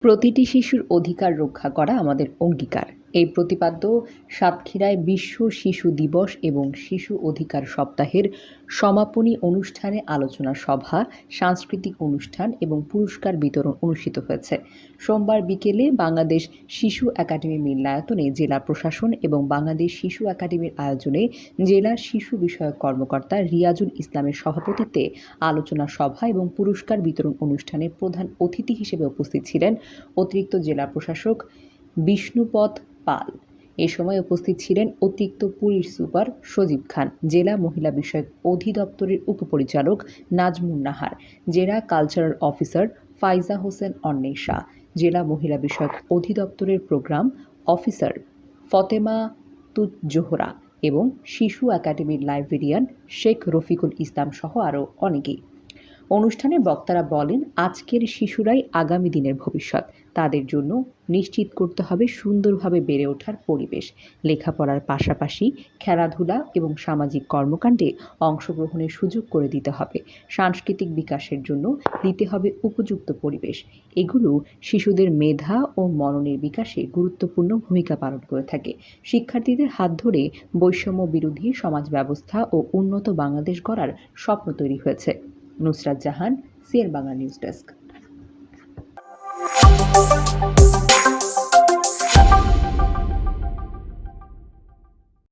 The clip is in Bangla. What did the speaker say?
প্রতিটি শিশুর অধিকার রক্ষা করা আমাদের অঙ্গীকার। এই প্রতিপাদ্য সাতক্ষীরায় বিশ্ব শিশু দিবস এবং শিশু অধিকার সপ্তাহের সমাপনী অনুষ্ঠানে আলোচনা সভা, সাংস্কৃতিক অনুষ্ঠান এবং পুরস্কার বিতরণ অনুষ্ঠিত হয়েছে। সোমবার বিকেলে বাংলাদেশ শিশু একাডেমি মিলনায়তনে জেলা প্রশাসন এবং বাংলাদেশ শিশু একাডেমির আয়োজনে জেলা শিশু বিষয়ক কর্মকর্তা রিয়াজুল ইসলামের সভাপতিত্বে আলোচনা সভা এবং পুরস্কার বিতরণ অনুষ্ঠানে প্রধান অতিথি হিসেবে উপস্থিত ছিলেন অতিরিক্ত জেলা প্রশাসক বিষ্ণুপদ পাল। এ সময় উপস্থিত ছিলেন অতিরিক্ত পুলিশ সুপার সজীব খান, জেলা মহিলা বিষয়ক অধিদপ্তরের উপপরিচালক নাজমুন নাহার, জেলা কালচারাল অফিসার ফাইজা হোসেন অন্বেষা, জেলা মহিলা বিষয়ক অধিদপ্তরের প্রোগ্রাম অফিসার ফতেমা তুজ জোহরা এবং শিশু একাডেমির লাইব্রেরিয়ান শেখ রফিকুল ইসলাম সহ আরও অনেকেই। অনুষ্ঠানে বক্তারা বলেন, আজকের শিশুরাই আগামী দিনের ভবিষ্যৎ। তাদের জন্য নিশ্চিত করতে হবে সুন্দরভাবে বেড়ে ওঠার পরিবেশ। লেখাপড়ার পাশাপাশি খেলাধুলা এবং সামাজিক কর্মকাণ্ডে অংশগ্রহণের সুযোগ করে দিতে হবে। সাংস্কৃতিক বিকাশের জন্য দিতে হবে উপযুক্ত পরিবেশ। এগুলো শিশুদের মেধা ও মননের বিকাশে গুরুত্বপূর্ণ ভূমিকা পালন করে থাকে। শিক্ষার্থীদের হাত ধরে বৈষম্য বিরোধী সমাজ ব্যবস্থা ও উন্নত বাংলাদেশ গড়ার স্বপ্ন তৈরি হয়েছে। Nusrat Jahan, CN Bangla news desk.